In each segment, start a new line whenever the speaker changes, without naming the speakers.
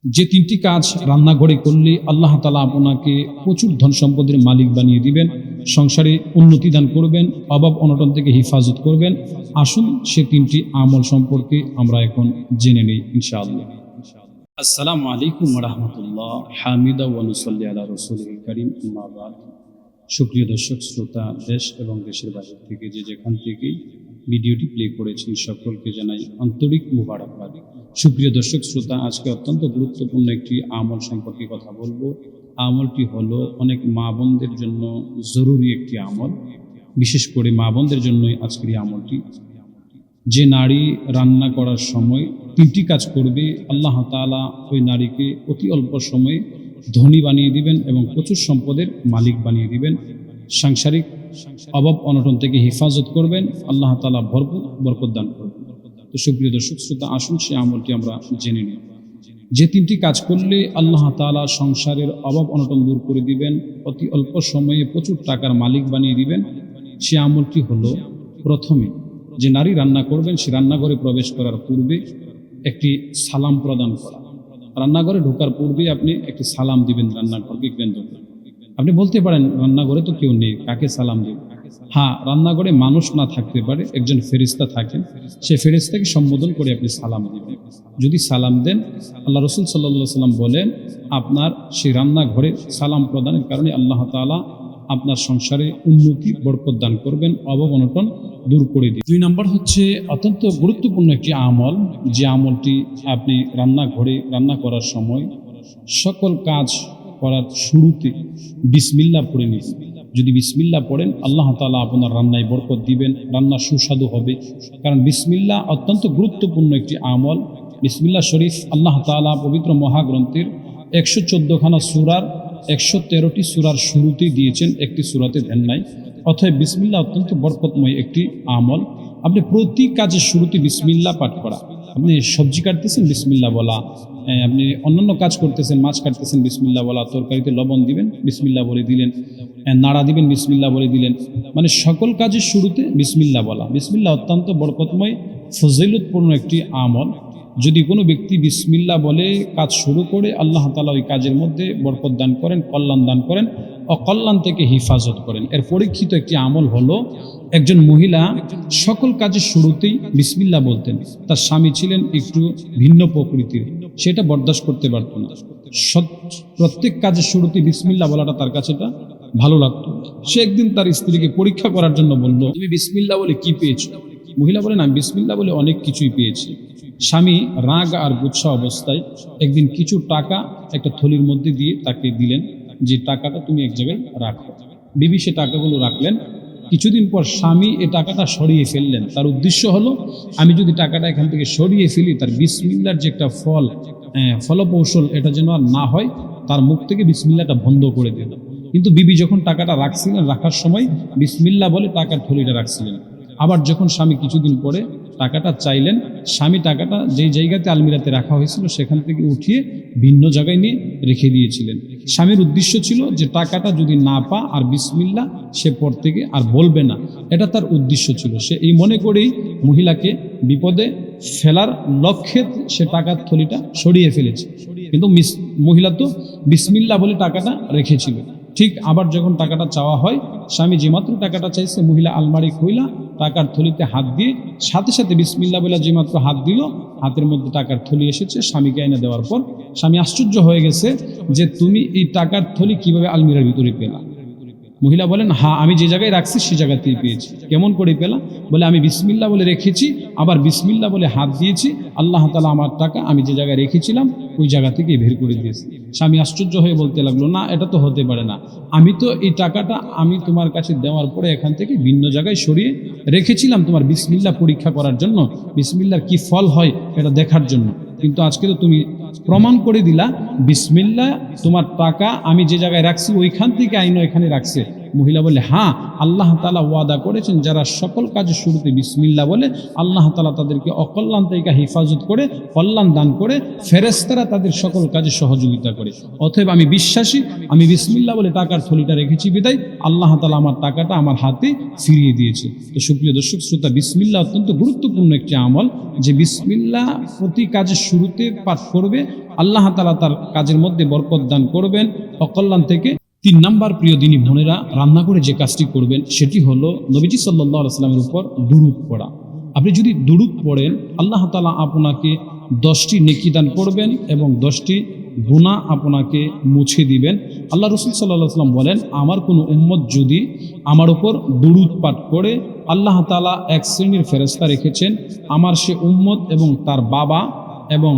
যে তিনটি কাজ রান্নাঘরে করলে আল্লাহ তাআলা আপনাকে প্রচুর ধন সম্পদের মালিক বানিয়ে দিবেন, সংসারে উন্নতি দান করবেন, অভাব অনটন থেকে হিফাজত করবেন। আসুন সে তিনটি আমল সম্পর্কে আমরা এখন জেনে নেই ইনশাআল্লাহ। আসসালামু আলাইকুম ওয়া রাহমাতুল্লাহ। হামিদা ওয়া নুসাল্লি আলা রাসূলিল কারীম, আম্মা বাদ। সুপ্রিয় দর্শক শ্রোতা, দেশ এবং দেশের বাইরে থেকে যে যেখান থেকে ভিডিওটি প্লে করেছেন সকলকে জানাই আন্তরিক মুবারকবাদ। সুপ্রিয় দর্শক শ্রোতা, আজকে অত্যন্ত গুরুত্বপূর্ণ একটি আমল সম্পর্কে কথা বলবো। আমলটি হলো অনেক মা বোনদের জন্য জরুরি একটি আমল, বিশেষ করে মা বোনদের জন্যই আজকের এই আমলটি। যে নারী রান্না করার সময় তিনটি কাজ করবে, আল্লাহ তাআলা ওই নারীকে অতি অল্প সময়ে ধনী বানিয়ে দিবেন এবং প্রচুর সম্পদের মালিক বানিয়ে দিবেন। সাংসারিক অভাব অনটন থেকে হেফাজত করবেন, আল্লাহ তাআলা ভরপুর বরকত দান করবেন। তো সুপ্রিয় দর্শক শ্রোতা, আসুন সে আমলটি আমরা জেনে নিই। যে তিনটি কাজ করলে আল্লাহ তাআলা সংসারের অভাব অনটন দূর করে দিবেন, অতি অল্প সময়ে প্রচুর টাকার মালিক বানিয়ে দিবেন, সে আমলটি হলো, প্রথমে যে নারী রান্না করবেন সে রান্নাঘরে প্রবেশ করার পূর্বে একটি সালাম প্রদান করা। রান্নাঘরে ঢোকার পূর্বে আপনি একটি সালাম দিবেন রান্নাঘরকে কেন্দ্র করে। আপনি বলতে পারেন রান্নাঘরে তো কেউ নেই, কাকে সালাম দেব? হ্যাঁ, রান্নাঘরে মানুষ না থাকতে পারে, একজন ফেরেশতা থাকেন, সে ফেরেশতাকে সম্বোধন করে আপনি সালাম দিবেন। যদি সালাম দেন, আল্লাহ রাসূল সাল্লাল্লাহু আলাইহি ওয়াসাল্লাম বলেন, আপনার সেই রান্নাঘরে সালাম প্রদানের কারণে আল্লাহ তাআলা আপনার সংসারে উন্নতি বরকত দান করবেন, অভাব অনটন দূর করে দিন। 2 নম্বর হচ্ছে অত্যন্ত গুরুত্বপূর্ণ একটি আমল, যে আমলটি আপনি রান্নাঘরে রান্না করার সময় সকল কাজ করার শুরুতে বিসমিল্লাহ পড়ে নিন। যদি বিসমিল্লাহ পড়েন, আল্লাহ তাআলা আপনার রান্নায় বরকত দিবেন, রান্না সুস্বাদু হবে। কারণ বিসমিল্লাহ অত্যন্ত গুরুত্বপূর্ণ একটি আমল। বিসমিল্লাহ শরীফ আল্লাহ তাআলা পবিত্র মহাগ্রন্থের 114খানা সূরার 113টি সূরার শুরুতেই দিয়েছেন, একটি সূরাতে দেন নাই। অতএব বিসমিল্লাহ অত্যন্ত বরকতময় একটি আমল। আপনি প্রতি কাজের শুরুতে বিসমিল্লাহ পাঠ করা। আপনি সবজি কাটতেছেন, বিসমিল্লাহ বলা। আপনি অন্যান্য কাজ করতেছেন, মাছ কাটতেছেন, বিসমিল্লাহ বলা। তরকারিতে লবণ দিবেন, বিসমিল্লাহ বলে দিলেন। নাড়া দিবেন, বিসমিল্লাহ বলে দিলেন। মানে সকল কাজের শুরুতে বিসমিল্লাহ বলা। বিসমিল্লাহ অত্যন্ত বরকতময়, ফজিলতপূর্ণ একটি আমল। যদি কোনো ব্যক্তি বিসমিল্লাহ বলে কাজ শুরু করে, আল্লাহ তাআলা ওই কাজের মধ্যে বরকত দান করেন, কল্যাণ দান করেন, অকল্যাণ থেকে হিফাজত করেন। এর পরীক্ষিত একটি আমল হলো, একজন মহিলা সকল কাজের শুরুতেই বিসমিল্লাহ বলতেন। তার স্বামী ছিলেন একটু ভিন্ন প্রকৃতির, সেটা বরদাস্ত করতে পারত না। প্রত্যেক কাজের শুরুতে বিসমিল্লাহ বলাটা তার কাছে এটা ভালো লাগতো। সে একদিন তার স্ত্রীকে পরীক্ষা করার জন্য বলল, তুমি বিসমিল্লাহ বলে কি পেয়েছো? মহিলা বলেন, আমি বিসমিল্লাহ বলে অনেক কিছুই পেয়েছি। স্বামী রাগ আর গুচ্ছা অবস্থায় একদিন কিছু টাকা একটা থলির মধ্যে দিয়ে তাকে দিলেন, যে টাকাটা তুমি এক জায়গায় রাখো। বিবি সে টাকাগুলো রাখলেন। কিছুদিন পর স্বামী এ টাকাটা সরিয়ে ফেললেন। তার উদ্দেশ্য হলো, আমি যদি টাকাটা এখান থেকে সরিয়ে ফেলি, তার বিসমিল্লাহর যে একটা ফলকৌশল এটা যেন আর না হয়, তার মুখ থেকে বিসমিল্লাহটা বন্ধ করে দিল। কিন্তু বিবি যখন টাকাটা রাখছিলেন, রাখার সময় বিসমিল্লাহ বলে টাকার থলিটা রাখছিলেন। আবার যখন স্বামী কিছুদিন পরে টাকাটা চাইলেন, স্বামী টাকাটা যেই জায়গাতে আলমিরাতে রাখা হয়েছিল সেখান থেকে উঠিয়ে ভিন্ন জায়গায় নিয়ে রেখে দিয়েছিলেন। স্বামীর উদ্দেশ্য ছিল যে টাকাটা যদি না পা আর বিসমিল্লাহ সে পর থেকে আর বলবে না, এটা তার উদ্দেশ্য ছিল। সে এই মনে করেই মহিলাকে বিপদে ফেলার লক্ষ্যে সে টাকার থলিটা সরিয়ে ফেলেছে। কিন্তু মহিলা তো বিসমিল্লাহ বলে টাকাটা রেখেছিল। ঠিক আবার যখন টাকাটা চাওয়া হয়, স্বামী যেমাত্র টাকাটা চাইছে, মহিলা আলমারি খুইলা টাকার থলিতে হাত দিয়ে সাথে সাথে বিসমিল্লাহ বলে যেমাত্র হাত দিল, হাতের মধ্যে টাকার থলি এসেছে। স্বামীকে এনে দেওয়ার পর স্বামী আশ্চর্য হয়ে গেছে যে তুমি এই টাকার থলি কিভাবে আলমিরার ভিতরে পেলা? মহিলা বলেন, হ্যাঁ, আমি যে জায়গায় রাখছি সে জায়গাতেই পেয়েছি। কেমন করে পেলা? বলে, আমি বিসমিল্লাহ বলে রেখেছি, আবার বিসমিল্লাহ বলে হাত দিয়েছি, আল্লাহ তাআলা আমার টাকা আমি যে জায়গায় রেখেছিলাম ওই জায়গা থেকে বের করে দিয়েছি। স্বামী আশ্চর্য হয়ে বলতে লাগলো, না, এটা তো হতে পারে না। আমি তো এই টাকাটা আমি তোমার কাছে দেওয়ার পরে এখান থেকে ভিন্ন জায়গায় সরিয়ে রেখেছিলাম তোমার বিসমিল্লাহ পরীক্ষা করার জন্য, বিসমিল্লাহর কি ফল হয় এটা দেখার জন্য। কিন্তু আজকে তো তুমি প্রমাণ করে দিলা বিসমিল্লাহ তোমার টাকা আমি যে জায়গায় রাখছি ওইখান থেকে আইনো এখানে রাখছে। মহিলা বলে, হ্যাঁ, আল্লাহ তাআলা ওয়াদা করেছেন যারা সকল কাজের শুরুতে বিসমিল্লাহ বলে, আল্লাহ তাআলা তাদেরকে অকল্যাণ থেকে হেফাজত করে, কল্যাণ দান করে, ফেরেশতারা তাদের সকল কাজে সহযোগিতা করে। অতএব আমি বিশ্বাসী, আমি বিসমিল্লাহ বলে টাকার থলিটা রেখেছি বিদায় আল্লাহ তাআলা আমার টাকাটা আমার হাতে ফিরিয়ে দিয়েছে। তো সুপ্রিয় দর্শক শ্রোতা, বিসমিল্লাহ অত্যন্ত গুরুত্বপূর্ণ একটি আমল, যে বিসমিল্লাহ প্রতি কাজের শুরুতে পাঠ করবে, আল্লাহ তাআলা তার কাজের মধ্যে বরকত দান করবেন, অকল্যাণ থেকে। 3 নাম্বার প্রিয় দিনী বোনেরা, রান্না করে যে কাজটি করবেন সেটি হলো নবীজি সাল্লাল্লাহু আলাইহি ওয়াসাল্লামের উপর দুরূদ পড়া। আপনি যদি দুরূদ পড়েন, আল্লাহ তাআলা আপনাকে 10টি নেকি দান করবেন এবং 10টি গুনাহ আপনাকে মুছে দিবেন। আল্লাহ রাসূল সাল্লাল্লাহু আলাইহি ওয়াসাল্লাম বলেন, আমার কোনো উম্মত যদি আমার উপর দুরূদ পাঠ করে, আল্লাহ তাআলা এক শ্রেণীর ফেরেশতা রেখেছেন, আমার সে উম্মত এবং তার বাবা এবং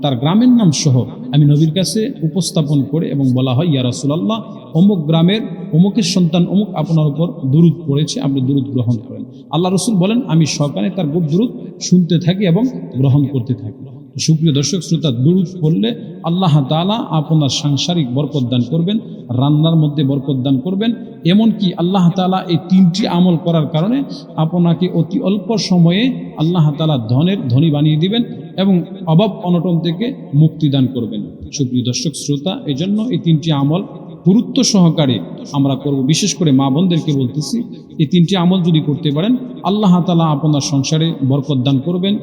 তার গ্রামের নাম সহ আমি নবীর কাছে উপস্থাপন করে এবং বলা হয়, ইয়া রাসূলুল্লাহ, অমুক গ্রামের অমুকের সন্তান অমুক আপনার উপর দুরূদ পড়েছে, আপনি দুরূদ গ্রহণ করেন। আল্লাহ রাসূল বলেন, আমি সকালে তার দুরূদ শুনতে থাকি এবং গ্রহণ করতে থাকি। সুপ্রিয় দর্শক শ্রোতা, দুরূদ পড়লে আল্লাহ তাআলা আপনার সাংসারিক বরকত দান করবেন, রান্নার মধ্যে বরকত দান করবেন। এমনকি আল্লাহ তাআলা এই 3টি আমল করার কারণে আপনাকে অতি অল্প সময়ে আল্লাহ তাআলা ধনের ধনী বানিয়ে দিবেন এবং অভাব অনটন থেকে মুক্তি দান করবেন। সুপ্রিয় দর্শক শ্রোতা, এই জন্য এই 3টি আমল গুরুত্ব সহকারে আমরা করব। বিশেষ করে মা বোনদেরকে বলতেছি, এই 3টি আমল যদি করতে পারেন, আল্লাহ তাআলা আপনার সংসারে বরকত দান করবেন,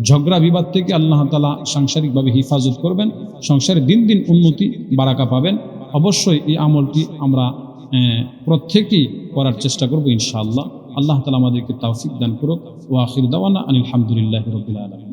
ঝগড়া বিবাদ থেকে আল্লাহ তাআলা সাংসারিকভাবে হিফাজত করবেন, সংসারে দিন দিন উন্নতি বারাকা পাবেন। অবশ্যই এই আমলটি আমরা প্রত্যেকেই করার চেষ্টা করব ইনশাআল্লাহ। আল্লাহ তাআলা আমাদেরকে তৌফিক দান করুক। ওয়া আখির দাওয়ানা আনিল হামদুলিল্লাহি রাব্বিল আলামিন।